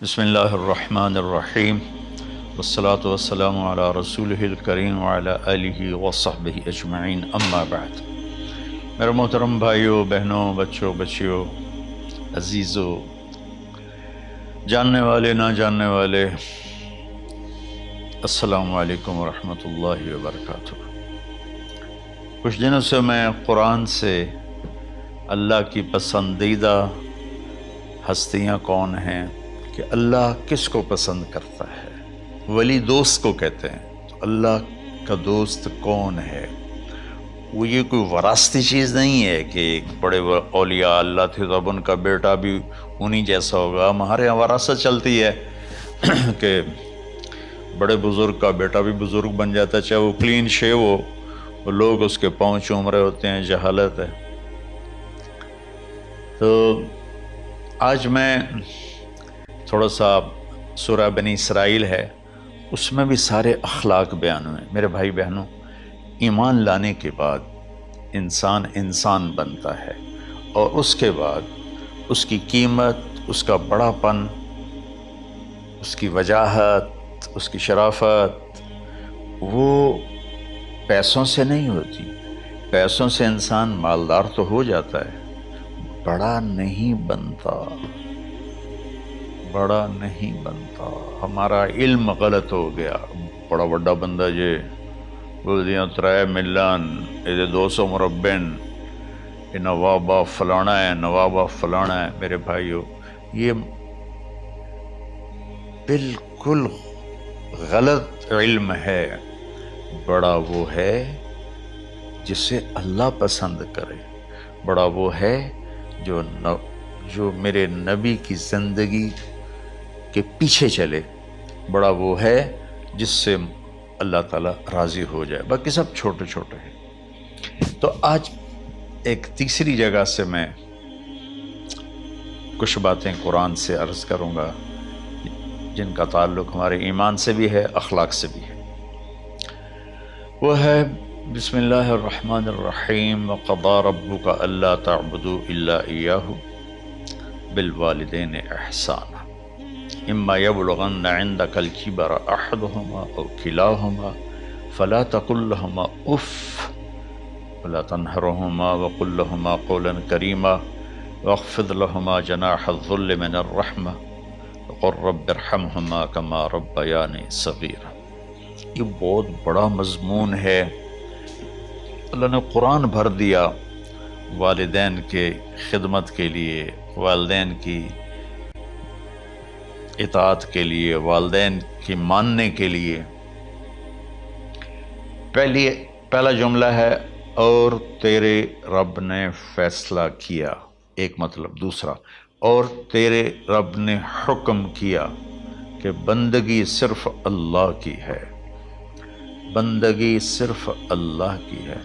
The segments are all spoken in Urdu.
بسم اللہ الرحمن الرحیم والصلاة والسلام علی رسولہ الکریم وعلی آلہ وصحبہ اجمعین، اما بعد۔ میرے محترم بھائیوں، بہنوں، بچوں، بچیوں، عزیزوں، جاننے والے، نہ جاننے والے، السلام علیکم ورحمۃ اللہ وبرکاتہ۔ کچھ دنوں سے میں قرآن سے اللہ کی پسندیدہ ہستیاں کون ہیں، کہ اللہ کس کو پسند کرتا ہے، ولی دوست کو کہتے ہیں۔ تو اللہ کا دوست کون ہے؟ وہ یہ کوئی وراثتی چیز نہیں ہے کہ ایک بڑے اولیاء اللہ تھے تو اب ان کا بیٹا بھی انہی جیسا ہوگا۔ ہمارے یہاں وراثت چلتی ہے کہ بڑے بزرگ کا بیٹا بھی بزرگ بن جاتا ہے، چاہے وہ کلین شیو ہو، وہ لوگ اس کے پاؤں چوم رہے ہوتے ہیں، جہالت ہے۔ تو آج میں تھوڑا سا سورہ بنی اسرائیل ہے، اس میں بھی سارے اخلاق بیان ہوئے۔ میرے بھائی بہنوں، ایمان لانے کے بعد انسان بنتا ہے، اور اس کے بعد اس کی قیمت، اس کا بڑا پن، اس کی وجاہت، اس کی شرافت وہ پیسوں سے نہیں ہوتی۔ پیسوں سے انسان مالدار تو ہو جاتا ہے، بڑا نہیں بنتا، بڑا نہیں بنتا۔ ہمارا علم غلط ہو گیا۔ بڑا بڑا بندہ جے بول دیا 3 ملین، یہ 200 مربع، یہ نوابہ فلانا ہے، نوابہ فلانا ہے۔ میرے بھائیو، یہ بالکل غلط علم ہے۔ بڑا وہ ہے جسے اللہ پسند کرے، بڑا وہ ہے جو میرے نبی کی زندگی کے پیچھے چلے، بڑا وہ ہے جس سے اللہ تعالیٰ راضی ہو جائے، باقی سب چھوٹے چھوٹے ہیں۔ تو آج ایک تیسری جگہ سے میں کچھ باتیں قرآن سے عرض کروں گا جن کا تعلق ہمارے ایمان سے بھی ہے، اخلاق سے بھی ہے۔ وہ ہے بسم اللہ الرحمن الرحیم، وَقَضَىٰ رَبُّكَ أَلَّا تَعْبُدُوا إِلَّا إِيَّاهُ بِالْوَالِدَيْنِ إِحْسَانًا إِمَّا يَبْلُغَنَّ عِندَكَ الْكِبَرَ أَحَدُهُمَا أَوْ كِلَاهُمَا فَلَا تَقُل لَّهُمَا أُفٍّ وَلَا تَنْهَرْهُمَا وَقُل لَّهُمَا قَوْلًا كَرِيمًا وَاخْفِضْ لَهُمَا جَنَاحَ الذُّلِّ مِنَ الرَّحْمَةِ وَقُل رَّبِّ ارْحَمْهُمَا كَمَا رَبَّيَانِي صَغِيرًا۔ یہ بہت بڑا مضمون ہے۔ اللہ نے قرآن بھر دیا والدین کے خدمت کے لیے، والدین کی اطاعت کے لیے، والدین کی ماننے کے لیے۔ پہلا جملہ ہے اور تیرے رب نے فیصلہ کیا، ایک مطلب۔ دوسرا، اور تیرے رب نے حکم کیا کہ بندگی صرف اللہ کی ہے، بندگی صرف اللہ کی ہے۔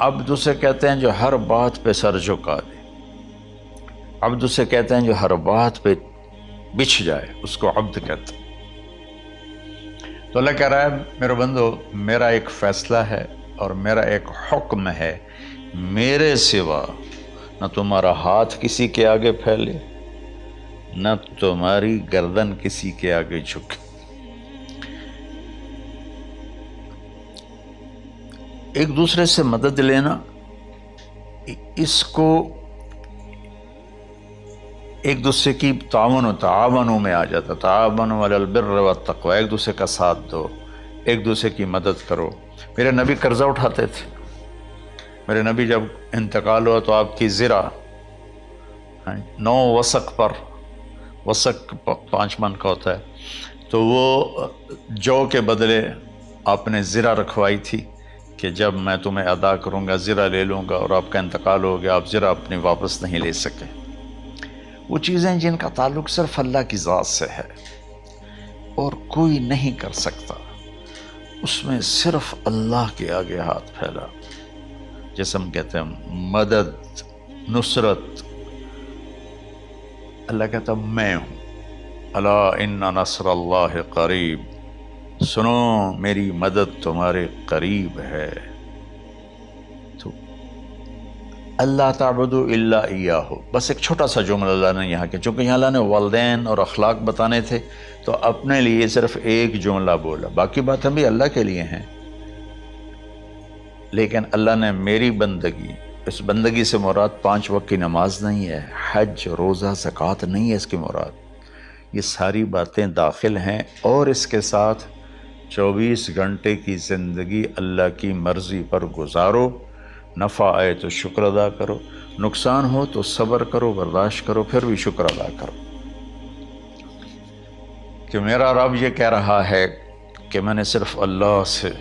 عبد اسے کہتے ہیں جو ہر بات پہ سر جھکا دے، عبد اسے کہتے ہیں جو ہر بات پہ بچھ جائے، اس کو عبد کہتے ہیں۔ تو اللہ کہہ رہا ہے میرے بندو، میرا ایک فیصلہ ہے اور میرا ایک حکم ہے، میرے سوا نہ تمہارا ہاتھ کسی کے آگے پھیلے، نہ تمہاری گردن کسی کے آگے جھکے۔ ایک دوسرے سے مدد لینا، اس کو ایک دوسرے کی تعاونوں میں آ جاتا۔ تعاونوا علی البر والتقوی، ایک دوسرے کا ساتھ دو، ایک دوسرے کی مدد کرو۔ میرے نبی قرضہ اٹھاتے تھے۔ میرے نبی جب انتقال ہوا تو آپ کی زرہ 9 وسق پر، وسق 5 من کا ہوتا ہے، تو وہ جو کے بدلے آپ نے زرہ رکھوائی تھی کہ جب میں تمہیں ادا کروں گا زرہ لے لوں گا، اور آپ کا انتقال ہو گیا، آپ زرہ اپنی واپس نہیں لے سکے۔ وہ چیزیں جن کا تعلق صرف اللہ کی ذات سے ہے اور کوئی نہیں کر سکتا، اس میں صرف اللہ کے آگے ہاتھ پھیلا، جیسے ہم کہتے ہیں مدد، نصرت۔ اللہ کہتا میں ہوں، الا ان نصر اللہ قریب، سنو میری مدد تمہارے قریب ہے۔ تو اللہ تعبدوا الا ایاہ، بس ایک چھوٹا سا جملہ اللہ نے یہاں کیا، چونکہ یہاں اللہ نے والدین اور اخلاق بتانے تھے تو اپنے لیے صرف ایک جملہ بولا، باقی باتیں بھی اللہ کے لیے ہیں، لیکن اللہ نے میری بندگی، اس بندگی سے مراد 5 وقت کی نماز نہیں ہے، حج، روزہ، زکوٰۃ نہیں ہے اس کی مراد، یہ ساری باتیں داخل ہیں، اور اس کے ساتھ 24 گھنٹے کی زندگی اللہ کی مرضی پر گزارو، نفع آئے تو شکر ادا کرو، نقصان ہو تو صبر کرو، برداشت کرو، پھر بھی شکر ادا کرو، کہ میرا رب یہ کہہ رہا ہے کہ میں نے صرف اللہ سے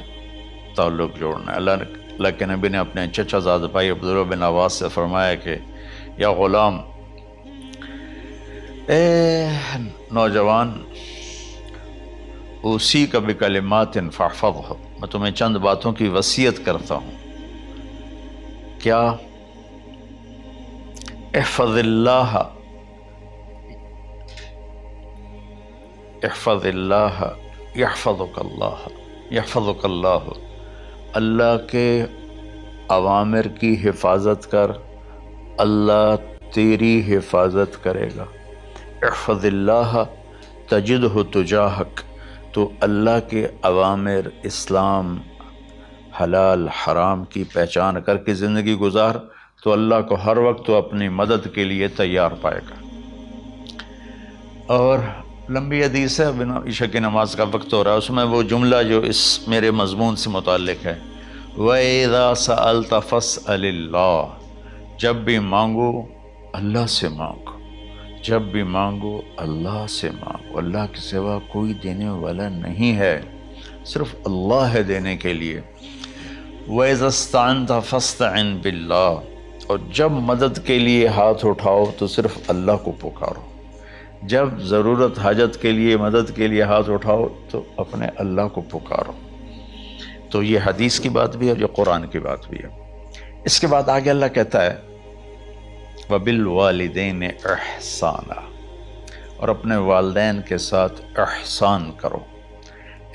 تعلق جوڑنا ہے۔ اللہ کے نبی نے اپنے چچا زاد بھائی عبداللہ بن عباس سے فرمایا کہ یا غلام، اے نوجوان، اوصیک بکلمات فاحفظہ، میں تمہیں چند باتوں کی وصیت کرتا ہوں، کیا؟ احفظ اللہ، احفظ اللہ یحفظک اللہ، یحفظک اللہ، اللہ کے اوامر کی حفاظت کر، اللہ تیری حفاظت کرے گا۔ احفظ اللہ تجدہ تجاہک، تو اللہ کے اوامر، اسلام، حلال حرام کی پہچان کر کے زندگی گزار تو اللہ کو ہر وقت تو اپنی مدد کے لیے تیار پائے گا۔ اور لمبی حدیث ہے، عشاء کی نماز کا وقت ہو رہا ہے، اس میں وہ جملہ جو اس میرے مضمون سے متعلق ہے، وَإِذَا سَأَلْتَ فَاسْأَلِ اللَّهِ، جب بھی مانگو اللہ سے مانگو، جب بھی مانگو اللہ سے مانگو، اللہ کے سوا کوئی دینے والا نہیں ہے، صرف اللہ ہے دینے کے لیے۔ وَإِذَا اسْتَعَنْتَ فَاسْتَعِنْ بِاللَّهِ، اور جب مدد کے لیے ہاتھ اٹھاؤ تو صرف اللہ کو پکارو، جب ضرورت حاجت کے لیے، مدد کے لیے ہاتھ اٹھاؤ تو اپنے اللہ کو پکارو۔ تو یہ حدیث کی بات بھی ہے اور یہ قرآن کی بات بھی ہے۔ اس کے بعد آگے اللہ کہتا ہے وَبِالْوَالِدَيْنِ إِحْسَانًا، اور اپنے والدین کے ساتھ احسان کرو۔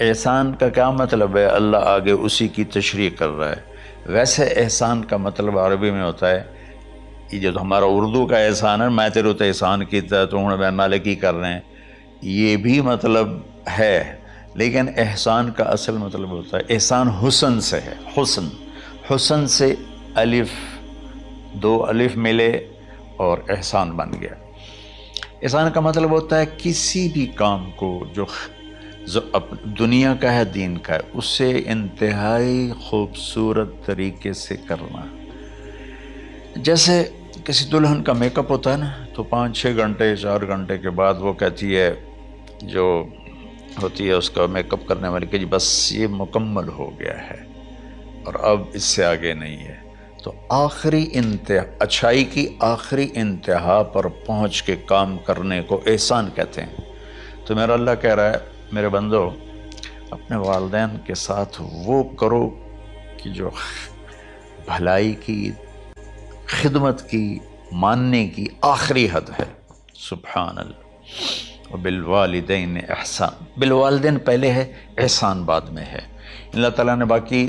احسان کا کیا مطلب ہے؟ اللہ آگے اسی کی تشریح کر رہا ہے۔ ویسے احسان کا مطلب عربی میں ہوتا ہے، یہ جو ہمارا اردو کا احسان ہے، میں تیرے تو احسان کیتا ہے تو ہوں میں نالے کی کر رہے ہیں، یہ بھی مطلب ہے، لیکن احسان کا اصل مطلب ہوتا ہے، احسان حسن سے ہے، حسن، حسن سے الف، 2 الف ملے اور احسان بن گیا۔ احسان کا مطلب ہوتا ہے کسی بھی کام کو جو دنیا کا ہے، دین کا ہے، اسے انتہائی خوبصورت طریقے سے کرنا۔ جیسے کسی دلہن کا میک اپ ہوتا ہے نا، تو 5-6 گھنٹے 4 گھنٹے کے بعد وہ کہتی ہے، جو ہوتی ہے اس کا میک اپ کرنے والی، کہ جی بس یہ مکمل ہو گیا ہے اور اب اس سے آگے نہیں ہے۔ تو آخری اچھائی کی آخری انتہا پر پہنچ کے کام کرنے کو احسان کہتے ہیں۔ تو میرا اللہ کہہ رہا ہے، میرے بندو، اپنے والدین کے ساتھ وہ کرو کہ جو بھلائی کی، خدمت کی، ماننے کی آخری حد ہے۔ سبحان اللہ۔ وبالوالدین احسان، بالوالدین پہلے ہے، احسان بعد میں ہے۔ اللہ تعالیٰ نے باقی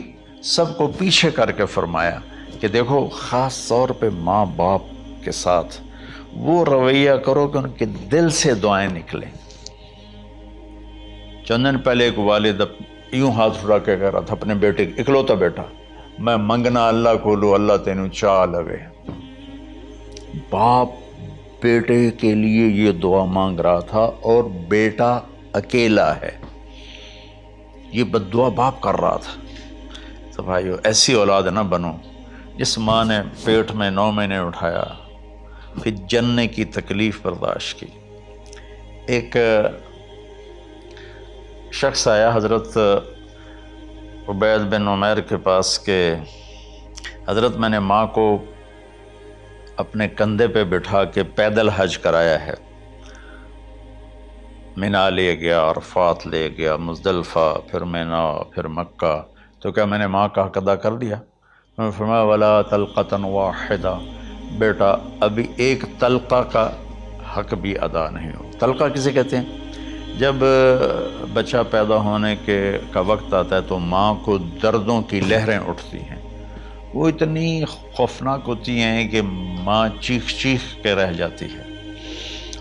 سب کو پیچھے کر کے فرمایا کہ دیکھو، خاص طور پہ ماں باپ کے ساتھ وہ رویہ کرو کہ ان کے دل سے دعائیں نکلیں۔ چند دن پہلے ایک والد یوں ہاتھ اٹھا کے کہہ رہا تھا اپنے بیٹے، اکلوتا بیٹا، میں منگنا اللہ کو لو، اللہ تینوں چاہ لگے۔ باپ بیٹے کے لیے یہ دعا مانگ رہا تھا اور بیٹا اکیلا ہے، یہ بد دعا باپ کر رہا تھا۔ تو بھائیو، ایسی اولاد نہ بنو جس ماں نے پیٹ میں 9 مہینے اٹھایا، پھر جننے کی تکلیف برداشت کی۔ ایک شخص آیا حضرت عبید بن عمیر کے پاس کہ حضرت، میں نے ماں کو اپنے کندھے پہ بٹھا کے پیدل حج کرایا ہے، مینا لے گیا، عرفات لے گیا، مزدلفہ، پھر مینا، پھر مکہ، تو کیا میں نے ماں کا حق ادا کر دیا؟ میں نے فرمایا ولا تلقۃ واحدہ، بیٹا ابھی ایک تلقہ کا حق بھی ادا نہیں ہو۔ تلقہ کسے کہتے ہیں؟ جب بچہ پیدا ہونے کا وقت آتا ہے تو ماں کو دردوں کی لہریں اٹھتی ہیں، وہ اتنی خوفناک ہوتی ہیں کہ ماں چیخ چیخ کے رہ جاتی ہے،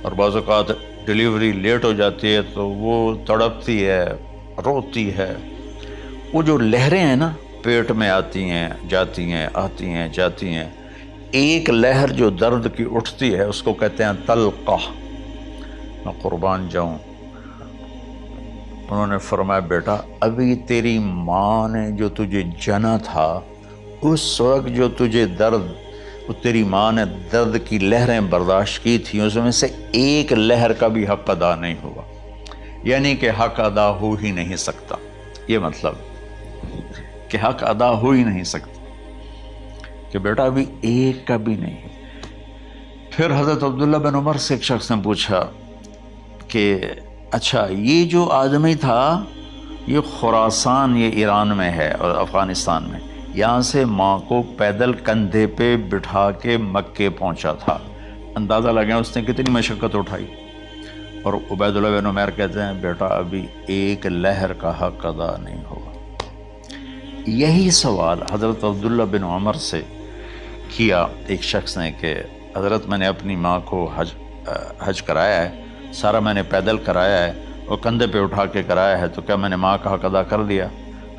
اور بعض اوقات ڈیلیوری لیٹ ہو جاتی ہے تو وہ تڑپتی ہے، روتی ہے۔ وہ جو لہریں ہیں نا پیٹ میں آتی ہیں جاتی ہیں، آتی ہیں جاتی ہیں، ایک لہر جو درد کی اٹھتی ہے اس کو کہتے ہیں طلقہ۔ میں قربان جاؤں، انہوں نے فرمایا بیٹا ابھی تیری ماں نے جو تجھے جنا تھا اس وقت جو تجھے درد، وہ تیری ماں نے درد کی لہریں برداشت کی تھیں، اس میں سے ایک لہر کا بھی حق ادا نہیں ہوا، یعنی کہ حق ادا ہو ہی نہیں سکتا۔ یہ مطلب کہ حق ادا ہو ہی نہیں سکتا کہ بیٹا ابھی ایک کا بھی نہیں۔ پھر حضرت عبداللہ بن عمر سے ایک شخص نے پوچھا کہ اچھا یہ جو آدمی تھا یہ خراسان، یہ ایران میں ہے اور افغانستان میں، یہاں سے ماں کو پیدل کندھے پہ بٹھا کے مکے پہنچا تھا، اندازہ لگا اس نے کتنی مشقت اٹھائی۔ اور عبید اللہ بن عمیر کہتے ہیں بیٹا ابھی ایک لہر کا حق ادا نہیں ہوا۔ یہی سوال حضرت عبداللہ بن عمر سے کیا ایک شخص نے کہ حضرت میں نے اپنی ماں کو حج کرایا ہے، سارا میں نے پیدل کرایا ہے اور کندھے پہ اٹھا کے کرایا ہے، تو کیا میں نے ماں کا حق ادا کر دیا؟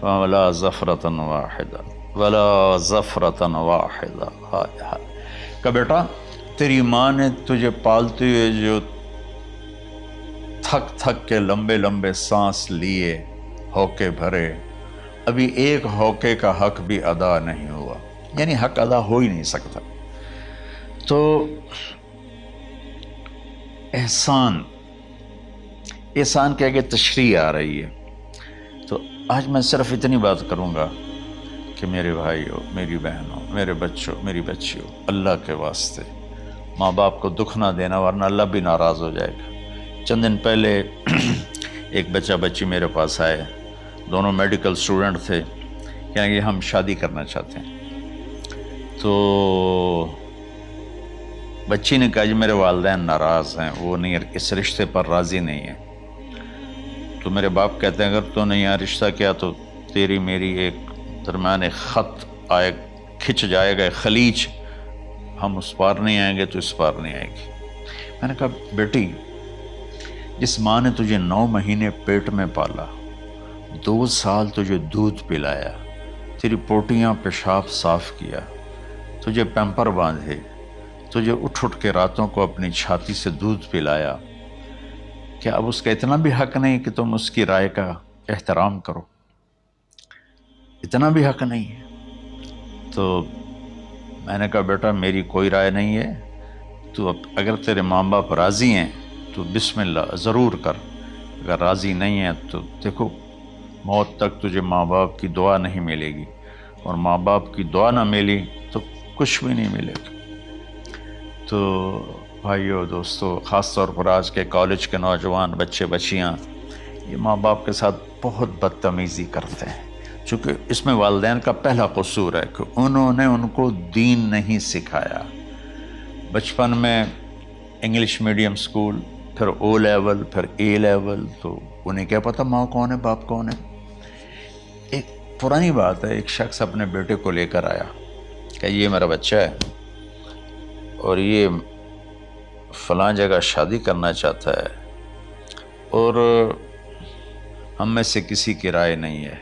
وَلَا زَفْرَةً وَاحِدًا وَلَا زَفْرَةً وَاحِدًا۔ کہ بیٹا تیری ماں نے تجھے پالتے ہوئے جو تھک تھک کے لمبے لمبے سانس لیے، ہوکے بھرے، ابھی ایک ہوکے کا حق بھی ادا نہیں ہوا، یعنی حق ادا ہو ہی نہیں سکتا۔ تو احسان کے آگے تشریح آ رہی ہے۔ تو آج میں صرف اتنی بات کروں گا کہ میرے بھائیوں، میری بہنوں، میرے بچوں، میری بچیوں، اللہ کے واسطے ماں باپ کو دکھ نہ دینا ورنہ اللہ بھی ناراض ہو جائے گا۔ چند دن پہلے ایک بچہ بچی میرے پاس آئے، دونوں میڈیکل اسٹوڈنٹ تھے، کہیں کہ ہم شادی کرنا چاہتے ہیں۔ تو بچی نے کہا جی میرے والدین ناراض ہیں، وہ نہیں، اس رشتے پر راضی نہیں ہیں۔ تو میرے باپ کہتے ہیں اگر تو نے یہاں رشتہ کیا تو تیری میری ایک درمیان ایک خط آئے، کھچ جائے گا، خلیج، ہم اس پار نہیں آئیں گے تو اس پار نہیں آئے گی۔ میں نے کہا بیٹی جس ماں نے تجھے 9 مہینے پیٹ میں پالا، 2 سال تجھے دودھ پلایا، تیری پوٹیاں پیشاب صاف کیا، تجھے پیمپر باندھے، تجھے اٹھ کے راتوں کو اپنی چھاتی سے دودھ پلایا، کیا اب اس کا اتنا بھی حق نہیں کہ تم اس کی رائے کا احترام کرو؟ اتنا بھی حق نہیں ہے؟ تو میں نے کہا بیٹا میری کوئی رائے نہیں ہے، تو اگر تیرے ماں باپ راضی ہیں تو بسم اللہ ضرور کر، اگر راضی نہیں ہیں تو دیکھو موت تک تجھے ماں باپ کی دعا نہیں ملے گی، اور ماں باپ کی دعا نہ ملی تو کچھ بھی نہیں ملے گا۔ تو بھائیو دوستو، خاص طور پر آج کے کالج کے نوجوان بچے بچیاں یہ ماں باپ کے ساتھ بہت بدتمیزی کرتے ہیں، چونکہ اس میں والدین کا پہلا قصور ہے کہ انہوں نے ان کو دین نہیں سکھایا۔ بچپن میں انگلش میڈیم سکول، پھر او لیول، پھر اے لیول، تو انہیں کیا پتہ ماں کون ہے باپ کون ہے۔ ایک پرانی بات ہے، ایک شخص اپنے بیٹے کو لے کر آیا کہ یہ میرا بچہ ہے اور یہ فلاں جگہ شادی کرنا چاہتا ہے اور ہم میں سے کسی کی رائے نہیں ہے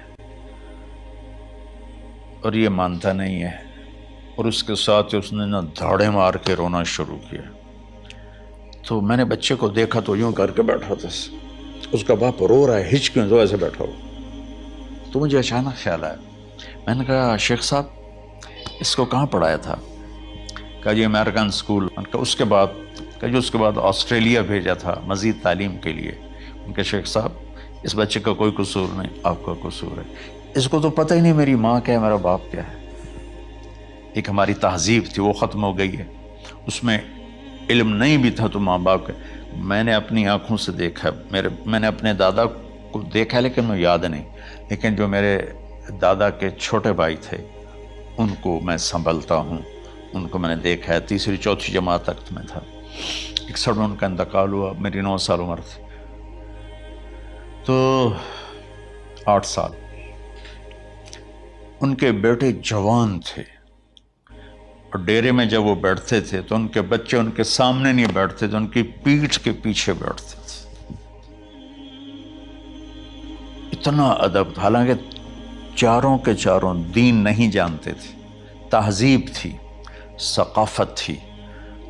اور یہ مانتا نہیں ہے، اور اس کے ساتھ اس نے نا دھاڑے مار کے رونا شروع کیا۔ تو میں نے بچے کو دیکھا تو یوں کر کے بیٹھا تھا، اس کا باپ رو رہا ہے، ہچ کیوں تو ایسے بیٹھا ہو۔ تو مجھے اچانک خیال آیا، میں نے کہا شیخ صاحب اس کو کہاں پڑھایا تھا؟ کہا جی امریکن اسکول۔ اس کے بعد کہ جو اس کے بعد آسٹریلیا بھیجا تھا مزید تعلیم کے لیے۔ ان کے شیخ صاحب اس بچے کا کوئی قصور نہیں، آپ کا قصور ہے، اس کو تو پتہ ہی نہیں میری ماں کیا ہے میرا باپ کیا ہے۔ ایک ہماری تہذیب تھی وہ ختم ہو گئی ہے، اس میں علم نہیں بھی تھا تو ماں باپ کا۔ میں نے اپنی آنکھوں سے دیکھا، میں نے اپنے دادا کو دیکھا لیکن مجھے یاد نہیں، لیکن جو میرے دادا کے چھوٹے بھائی تھے ان کو میں سنبھلتا ہوں، ان کو میں نے دیکھا ہے، 3ری 4تھی جماعت تک میں تھا، 61 میں ان کا انتقال ہوا، میری 9 سال عمر تھی، تو 8 سال۔ ان کے بیٹے جوان تھے، اور ڈیرے میں جب وہ بیٹھتے تھے تو ان کے بچے ان کے سامنے نہیں بیٹھتے تھے، ان کی پیٹھ کے پیچھے بیٹھتے تھے۔ اتنا ادب، حالانکہ چاروں کے چاروں دین نہیں جانتے تھے، تہذیب تھی، ثقافت تھی،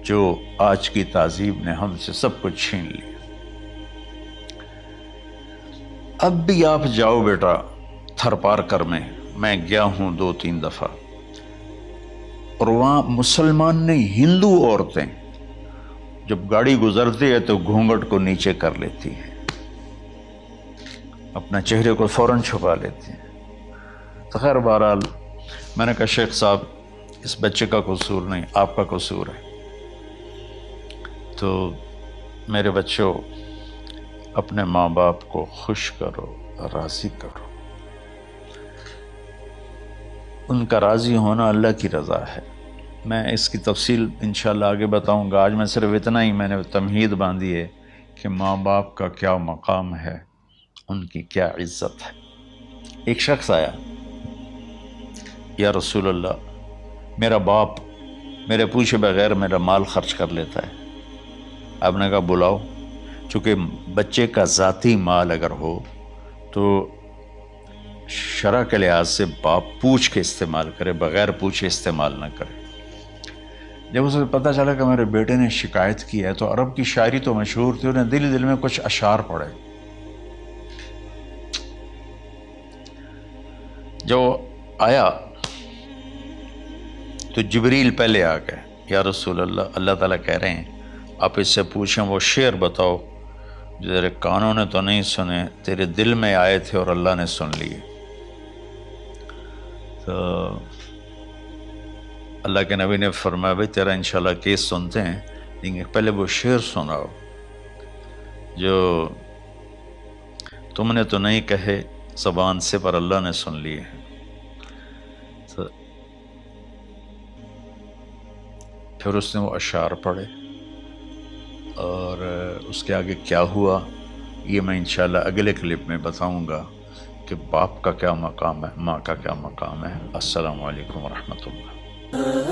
جو آج کی تہذیب نے ہم سے سب کچھ چھین لیا۔ اب بھی آپ جاؤ بیٹا تھر پار کر میں گیا ہوں 2-3 دفعہ، اور وہاں مسلمان نہیں، ہندو عورتیں جب گاڑی گزرتی ہے تو گھونگھٹ کو نیچے کر لیتی ہیں، اپنا چہرے کو فوراً چھپا لیتی ہیں۔ تو خیر بہرحال میں نے کہا شیخ صاحب اس بچے کا قصور نہیں، آپ کا قصور ہے، تو میرے بچوں اپنے ماں باپ کو خوش کرو، راضی کرو۔ ان کا راضی ہونا اللہ کی رضا ہے۔ میں اس کی تفصیل انشاءاللہ آگے بتاؤں گا، آج میں صرف اتنا ہی میں نے تمہید باندھی ہے کہ ماں باپ کا کیا مقام ہے، ان کی کیا عزت ہے۔ ایک شخص آیا، یا رسول اللہ میرا باپ میرے پوچھے بغیر میرا مال خرچ کر لیتا ہے۔ آپ نے کہا بلاؤ، چونکہ بچے کا ذاتی مال اگر ہو تو شرع کے لحاظ سے باپ پوچھ کے استعمال کرے، بغیر پوچھے استعمال نہ کرے۔ جب اسے پتہ چلا کہ میرے بیٹے نے شکایت کی ہے تو عرب کی شاعری تو مشہور تھی، انہیں دل میں کچھ اشعار پڑھے۔ جو آیا تو جبریل پہلے آ گئے، یا رسول اللہ اللہ تعالیٰ کہہ رہے ہیں آپ اس سے پوچھیں وہ شعر بتاؤ جو تیرے کانوں نے تو نہیں سنے، تیرے دل میں آئے تھے اور اللہ نے سن لیے۔ تو اللہ کے نبی نے فرمایا بھائی تیرا انشاءاللہ کیس سنتے ہیں، لیکن پہلے وہ شعر سناؤ جو تم نے تو نہیں کہے زبان سے پر اللہ نے سن لیے ہیں۔ تو پھر اس نے وہ اشعار پڑھے، اور اس کے آگے کیا ہوا یہ میں انشاءاللہ اگلے کلپ میں بتاؤں گا کہ باپ کا کیا مقام ہے، ماں کا کیا مقام ہے۔ السلام علیکم ورحمۃ اللہ۔